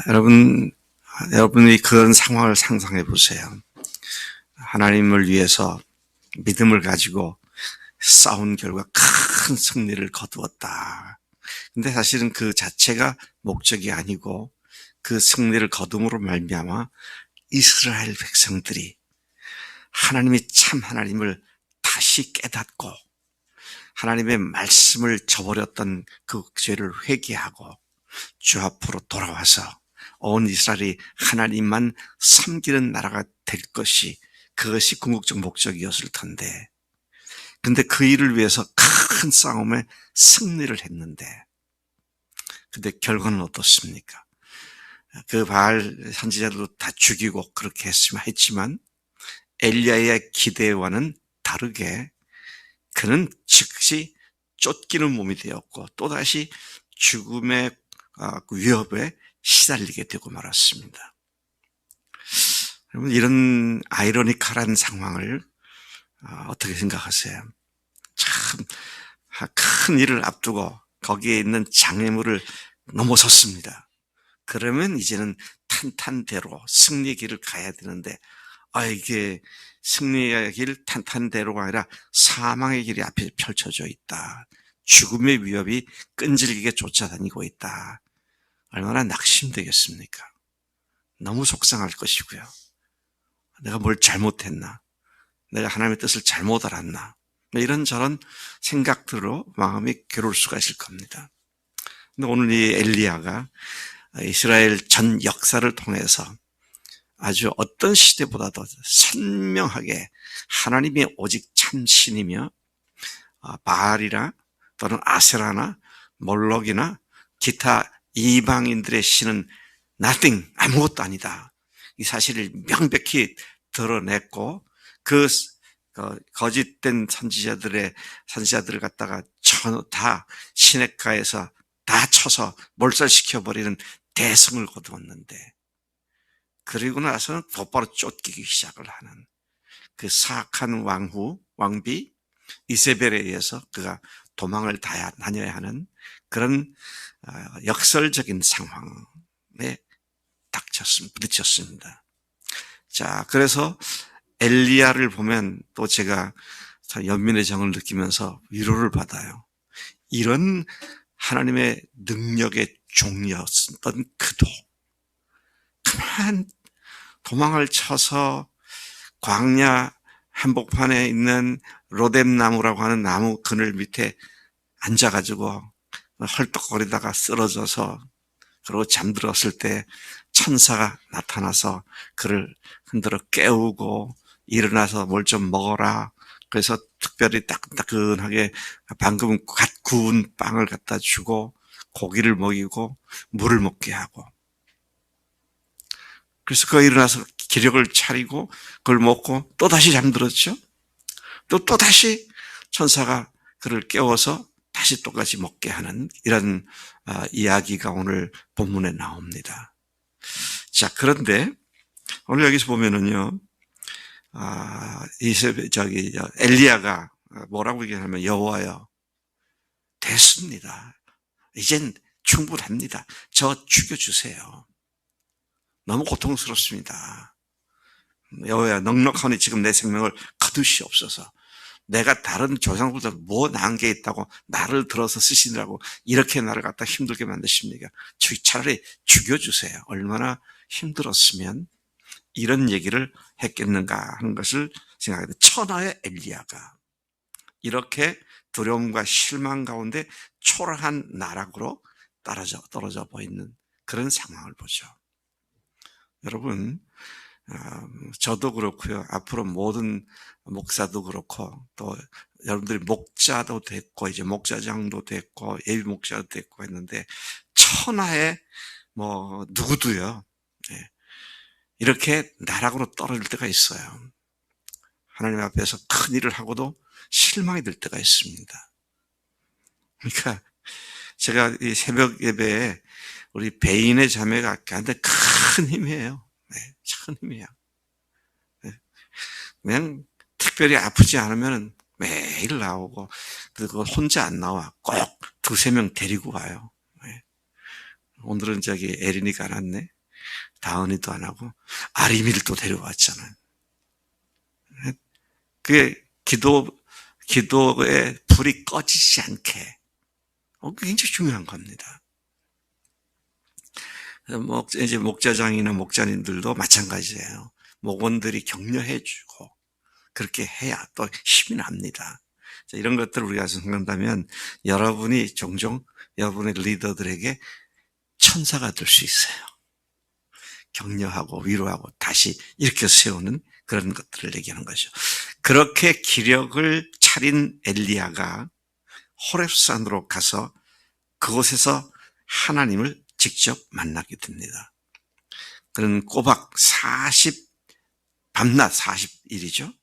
여러분이 그런 상황을 상상해 보세요. 하나님을 위해서 믿음을 가지고 싸운 결과 큰 승리를 거두었다. 근데 사실은 그 자체가 목적이 아니고 그 승리를 거둠으로 말미암아 이스라엘 백성들이 하나님이 참 하나님을 다시 깨닫고 하나님의 말씀을 저버렸던 그 죄를 회개하고 주 앞으로 돌아와서 온 이스라엘이 하나님만 섬기는 나라가 될 것이 그것이 궁극적 목적이었을 텐데 근데 그 일을 위해서 큰 싸움에 승리를 했는데 근데 결과는 어떻습니까? 그 바알 선지자들도 다 죽이고 그렇게 했지만 엘리야의 기대와는 다르게 그는 즉시 쫓기는 몸이 되었고 또다시 죽음의 위협에 시달리게 되고 말았습니다. 여러분 이런 아이러니컬한 상황을 어떻게 생각하세요? 참 큰 일을 앞두고 거기에 있는 장애물을 넘어섰습니다. 그러면 이제는 탄탄대로 승리의 길을 가야 되는데 이게 승리의 길 탄탄대로가 아니라 사망의 길이 앞에 펼쳐져 있다. 죽음의 위협이 끈질기게 쫓아다니고 있다. 얼마나 낙심되겠습니까? 너무 속상할 것이고요. 내가 뭘 잘못했나? 내가 하나님의 뜻을 잘못 알았나? 이런저런 생각들로 마음이 괴로울 수가 있을 겁니다. 근데 오늘 이 엘리야가 이스라엘 전 역사를 통해서 아주 어떤 시대보다도 선명하게 하나님이 오직 참 신이며 바알이나 또는 아세라나 몰록이나 기타 이방인들의 신은 nothing, 아무것도 아니다. 이 사실을 명백히 드러냈고 그 거짓된 선지자들을 갖다가 다 시냇가에서 다 쳐서 몰살시켜버리는 대승을 거두었는데 그리고 나서는 곧바로 쫓기기 시작을 하는 그 사악한 왕비 이세벨에 의해서 그가 도망을 다녀야 하는 그런 역설적인 상황에 부딪혔습니다. 자, 그래서 엘리야를 보면 또 제가 연민의 정을 느끼면서 위로를 받아요. 이런 하나님의 능력의 종이었던 그도 그만 도망을 쳐서 광야 한복판에 있는 로뎀나무라고 하는 나무 그늘 밑에 앉아가지고 헐떡거리다가 쓰러져서 그리고 잠들었을 때 천사가 나타나서 그를 흔들어 깨우고 일어나서 뭘 좀 먹어라. 그래서 특별히 따끈하게 방금 갓 구운 빵을 갖다 주고 고기를 먹이고 물을 먹게 하고 그래서 그가 일어나서 기력을 차리고 그걸 먹고 또다시 잠들었죠. 또다시 천사가 그를 깨워서 다시 똑같이 먹게 하는 이런 이야기가 오늘 본문에 나옵니다. 자, 그런데 오늘 여기서 보면은요, 엘리야가 뭐라고 얘기하냐면 여호와여, 됐습니다. 이젠 충분합니다. 저 죽여주세요. 너무 고통스럽습니다. 여호와야, 넉넉하니 지금 내 생명을 거두시옵소서. 내가 다른 조상들보다 뭐 나은 게 있다고 나를 들어서 쓰시느라고 이렇게 나를 갖다 힘들게 만드십니까? 차라리 죽여주세요. 얼마나 힘들었으면 이런 얘기를 했겠는가 하는 것을 생각합니다. 천하의 엘리야가 이렇게 두려움과 실망 가운데 초라한 나락으로 떨어져 보이는 그런 상황을 보죠. 여러분, 저도 그렇고요. 앞으로 모든 목사도 그렇고 또 여러분들이 목자도 됐고 이제 목자장도 됐고 예비 목자도 됐고 했는데 천하의 누구도요. 이렇게 나락으로 떨어질 때가 있어요. 하나님 앞에서 큰 일을 하고도 실망이 될 때가 있습니다. 그러니까 제가 이 새벽 예배에 우리 배인의 자매가 걔한테 큰 힘이에요. 큰 힘이야. 그냥 특별히 아프지 않으면 매일 나오고 그거 혼자 안 나와. 꼭 두세 명 데리고 와요. 오늘은 에린이가 안 왔네. 다은이도 안 하고 아리미를 또 데려왔잖아요. 그게 기도의 불이 꺼지지 않게 굉장히 중요한 겁니다. 이제 목자장이나 목자님들도 마찬가지예요. 목원들이 격려해주고 그렇게 해야 또 힘이 납니다. 이런 것들을 우리가 생각한다면 여러분이 종종 여러분의 리더들에게 천사가 될 수 있어요. 격려하고 위로하고 다시 일으켜 세우는 그런 것들을 얘기하는 거죠. 그렇게 기력을 차린 엘리야가 호렙산으로 가서 그곳에서 하나님을 직접 만나게 됩니다. 그는 꼬박 밤낮 40일이죠.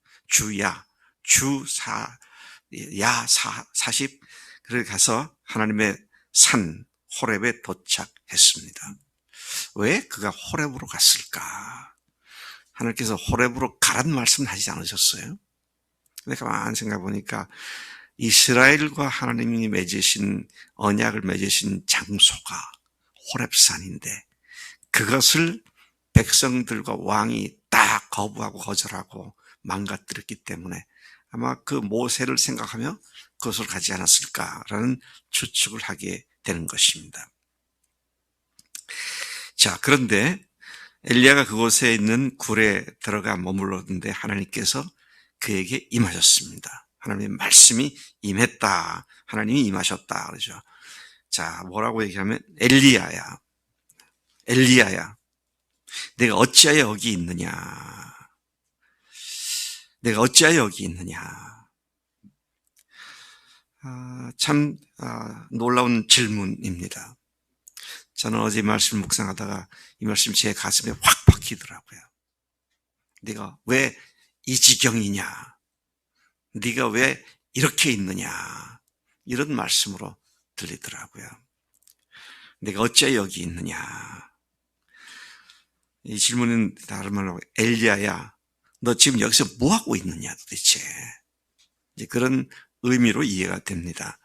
야 40, 그를 가서 하나님의 산 호렙에 도착했습니다. 왜 그가 호렙으로 갔을까? 하나님께서 호렙으로 가란 말씀 하지 않으셨어요? 근데 가만히 생각해 보니까 이스라엘과 하나님이 맺으신 언약을 맺으신 장소가 호렙산인데 그것을 백성들과 왕이 다 거부하고 거절하고 망가뜨렸기 때문에 아마 그 모세를 생각하며 그것을 가지 않았을까라는 추측을 하게 되는 것입니다. 자, 그런데 엘리야가 그곳에 있는 굴에 들어가 머물렀는데 하나님께서 그에게 임하셨습니다. 하나님의 말씀이 임했다. 하나님이 임하셨다. 그러죠. 자, 뭐라고 얘기하면 엘리야야. 내가 어찌하여 여기 있느냐. 참 놀라운 질문입니다. 저는 어제 말씀 묵상하다가 이 말씀 제 가슴에 확 박히더라고요. 네가 왜 이 지경이냐? 네가 왜 이렇게 있느냐? 이런 말씀으로 들리더라고요. 내가 어찌하여 여기 있느냐? 이 질문은 다른 말로 엘리야야, 너 지금 여기서 뭐 하고 있느냐 도대체? 이제 그런 의미로 이해가 됩니다.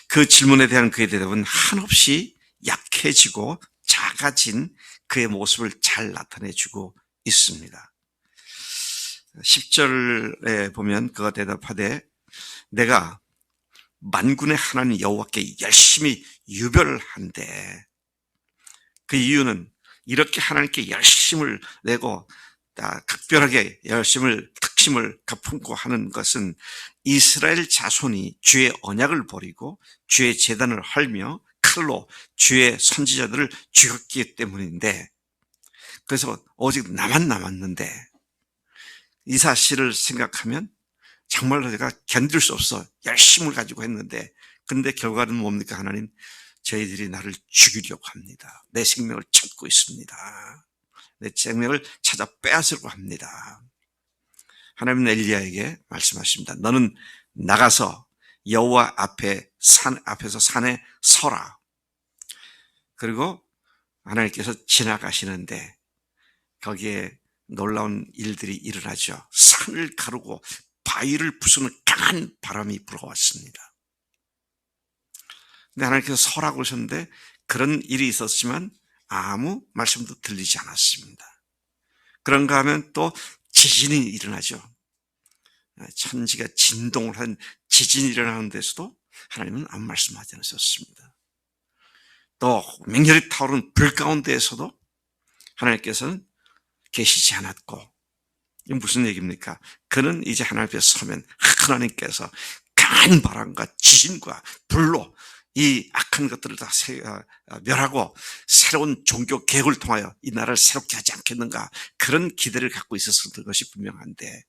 그 질문에 대한 그의 대답은 한없이 약해지고 작아진 그의 모습을 잘 나타내주고 있습니다. 10절에 보면 그가 대답하되 내가 만군의 하나님 여호와께 열심히 유별한데 그 이유는 이렇게 하나님께 열심을 내고 각별하게 특심을 갚고 하는 것은 이스라엘 자손이 주의 언약을 버리고 주의 제단을 헐며 칼로 주의 선지자들을 죽였기 때문인데, 그래서 오직 나만 남았는데 이 사실을 생각하면 정말로 제가 견딜 수 없어 열심을 가지고 했는데, 근데 결과는 뭡니까? 하나님, 저희들이 나를 죽이려고 합니다. 내 생명을 찾고 있습니다. 내 생명을 찾아 빼앗으려고 합니다. 하나님은 엘리야에게 말씀하십니다. 너는 나가서 여호와 앞에서 산에 서라. 그리고 하나님께서 지나가시는데 거기에 놀라운 일들이 일어나죠. 산을 가르고 바위를 부수는 강한 바람이 불어왔습니다. 근데 하나님께서 서라고 하셨는데 그런 일이 있었지만 아무 말씀도 들리지 않았습니다. 그런가 하면 또 지진이 일어나죠. 천지가 진동을 한 지진이 일어나는 데서도 하나님은 아무 말씀하지 않으셨습니다. 또 맹렬히 타오르는 불 가운데에서도 하나님께서는 계시지 않았고, 이게 무슨 얘기입니까? 그는 이제 하나님 앞에 서면 하나님께서 강한 바람과 지진과 불로 이 악한 것들을 다 멸하고 새로운 종교 개혁을 통하여 이 나라를 새롭게 하지 않겠는가, 그런 기대를 갖고 있었을 것이 분명한데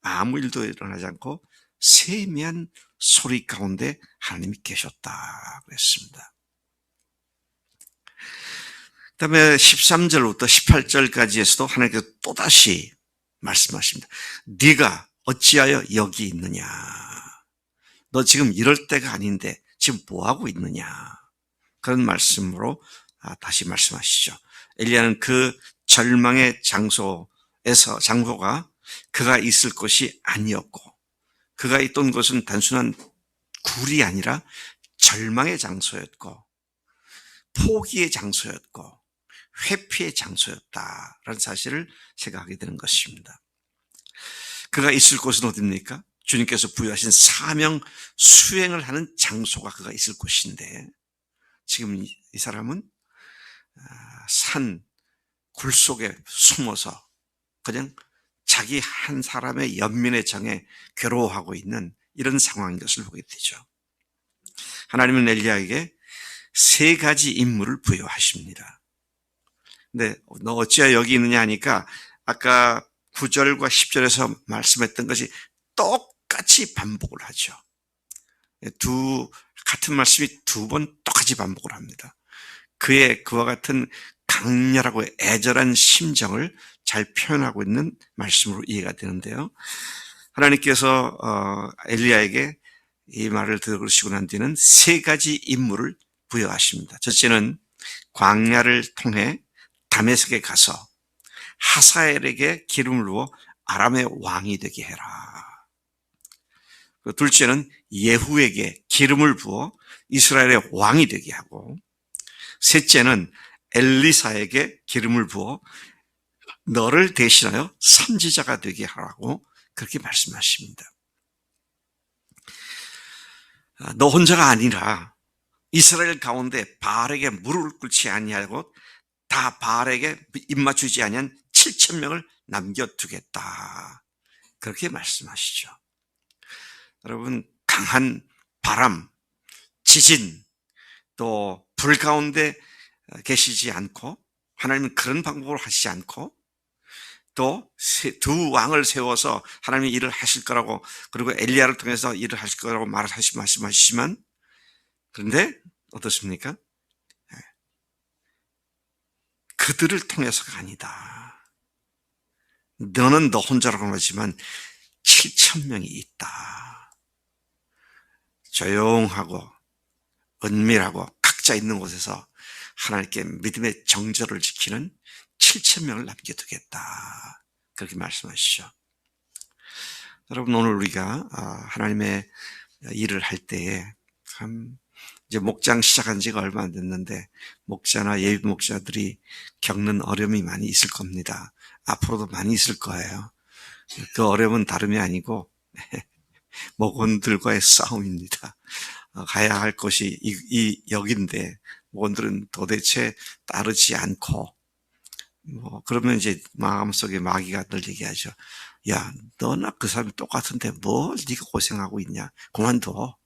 아무 일도 일어나지 않고 세미한 소리 가운데 하나님이 계셨다 그랬습니다. 그 다음에 13절부터 18절까지에서도 하나님께서 또다시 말씀하십니다. 네가 어찌하여 여기 있느냐? 너 지금 이럴 때가 아닌데 지금 뭐하고 있느냐? 그런 말씀으로 다시 말씀하시죠. 엘리야는 그 절망의 장소가 그가 있을 곳이 아니었고, 그가 있던 곳은 단순한 굴이 아니라 절망의 장소였고 포기의 장소였고 회피의 장소였다라는 사실을 생각하게 되는 것입니다. 그가 있을 곳은 어디입니까? 주님께서 부여하신 사명 수행을 하는 장소가 그가 있을 곳인데, 지금 이 사람은 산 굴 속에 숨어서 그냥 자기 한 사람의 연민의 정에 괴로워하고 있는 이런 상황인 것을 보게 되죠. 하나님은 엘리야에게 세 가지 임무를 부여하십니다. 근데 너 어찌하여 여기 있느냐 하니까 아까 9절과 10절에서 말씀했던 것이 똑같이 반복을 하죠. 같은 말씀이 두 번 똑같이 반복을 합니다. 그와 같은 강렬하고 애절한 심정을 잘 표현하고 있는 말씀으로 이해가 되는데요. 하나님께서 엘리야에게 이 말을 들으시고 난 뒤는 세 가지 임무를 부여하십니다. 첫째는 광야를 통해 다메섹에 가서 하사엘에게 기름을 부어 아람의 왕이 되게 해라. 둘째는 예후에게 기름을 부어 이스라엘의 왕이 되게 하고, 셋째는 엘리사에게 기름을 부어 너를 대신하여 선지자가 되게 하라고 그렇게 말씀하십니다. 너 혼자가 아니라 이스라엘 가운데 바알에게 무릎을 꿇지 아니하고 다 바알에게 입맞추지 아니한 7,000명을 남겨두겠다. 그렇게 말씀하시죠. 여러분, 강한 바람, 지진, 또 불 가운데 계시지 않고, 하나님은 그런 방법으로 하시지 않고, 또 두 왕을 세워서 하나님이 일을 하실 거라고, 그리고 엘리야를 통해서 일을 하실 거라고 말씀하시지만, 그런데 어떻습니까? 그들을 통해서가 아니다. 너는 너 혼자라고 하지만 7,000명이 있다. 조용하고 은밀하고 각자 있는 곳에서 하나님께 믿음의 정절을 지키는 7,000명을 남겨두겠다. 그렇게 말씀하시죠. 여러분, 오늘 우리가 하나님의 일을 할 때에 참 이제 목장 시작한 지가 얼마 안 됐는데 목자나 예비 목자들이 겪는 어려움이 많이 있을 겁니다. 앞으로도 많이 있을 거예요. 그 어려움은 다름이 아니고 목원들과의 싸움입니다. 가야 할 곳이 여긴데 목원들은 도대체 따르지 않고, 그러면 이제 마음속에 마귀가 늘 얘기하죠. 야, 너나 그 사람이 똑같은데 뭘 네가 고생하고 있냐? 그만둬.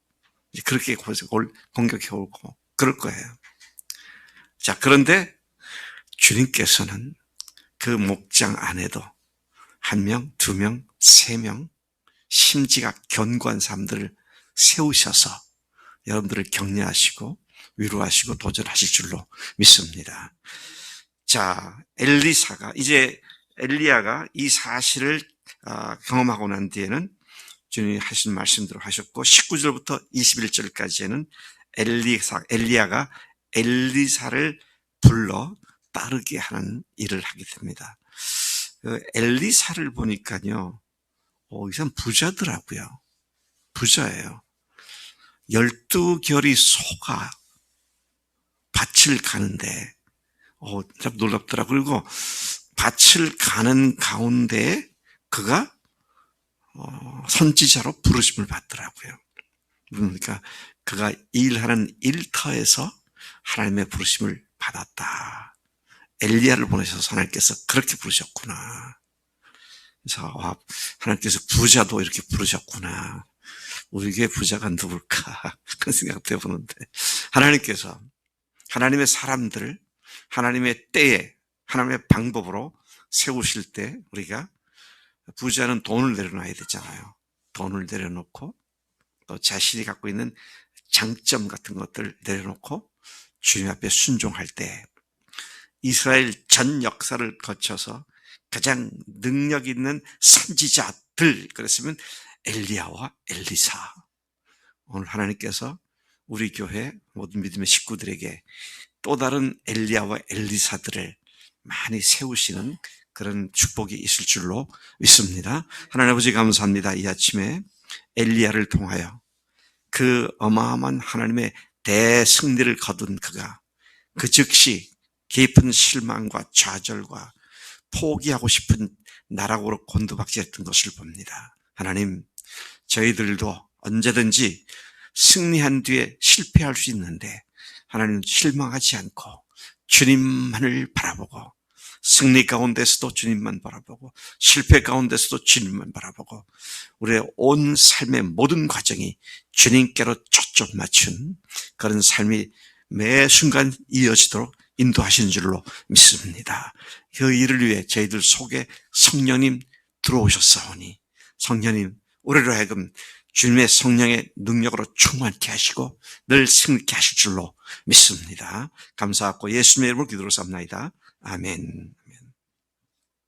그렇게 공격해 오고 그럴 거예요. 자, 그런데 주님께서는 그 목장 안에도 1명, 2명, 3명 심지가 견고한 사람들을 세우셔서 여러분들을 격려하시고 위로하시고 도전하실 줄로 믿습니다. 자, 이제 엘리야가 이 사실을 경험하고 난 뒤에는 주님이 하신 말씀대로 하셨고, 19절부터 21절까지는 엘리야가 엘리사를 불러 따르게 하는 일을 하게 됩니다. 엘리사를 보니까요, 이 사람 부자더라고요. 부자예요. 12결이 소가 밭을 가는데, 참 놀랍더라고요. 그리고 밭을 가는 가운데 그가 선지자로 부르심을 받더라고요. 그러니까 그가 일하는 일터에서 하나님의 부르심을 받았다. 엘리야를 보내셔서 하나님께서 그렇게 부르셨구나. 그래서 하나님께서 부자도 이렇게 부르셨구나. 우리 교회 부자가 누굴까? 그런 생각도 해보는데, 하나님께서 하나님의 사람들을 하나님의 때에 하나님의 방법으로 세우실 때, 우리가 부자는 돈을 내려놔야 되잖아요. 돈을 내려놓고 또 자신이 갖고 있는 장점 같은 것들을 내려놓고 주님 앞에 순종할 때, 이스라엘 전 역사를 거쳐서 가장 능력 있는 선지자들, 그랬으면 엘리야와 엘리사. 오늘 하나님께서 우리 교회 모든 믿음의 식구들에게 또 다른 엘리야와 엘리사들을 많이 세우시는 그런 축복이 있을 줄로 믿습니다. 하나님 아버지 감사합니다. 이 아침에 엘리야를 통하여 그 어마어마한 하나님의 대승리를 거둔 그가 그 즉시 깊은 실망과 좌절과 포기하고 싶은 나락으로 곤두박질했던 것을 봅니다. 하나님, 저희들도 언제든지 승리한 뒤에 실패할 수 있는데 하나님 실망하지 않고 주님만을 바라보고 승리 가운데서도 주님만 바라보고 실패 가운데서도 주님만 바라보고 우리의 온 삶의 모든 과정이 주님께로 초점 맞춘 그런 삶이 매 순간 이어지도록 인도하시는 줄로 믿습니다. 그 일을 위해 저희들 속에 성령님 들어오셨사오니 성령님 우리로 하여금 주님의 성령의 능력으로 충만케 하시고 늘 승리케 하실 줄로 믿습니다. 감사하고 예수님의 이름으로 기도로 삼나이다. 아멘.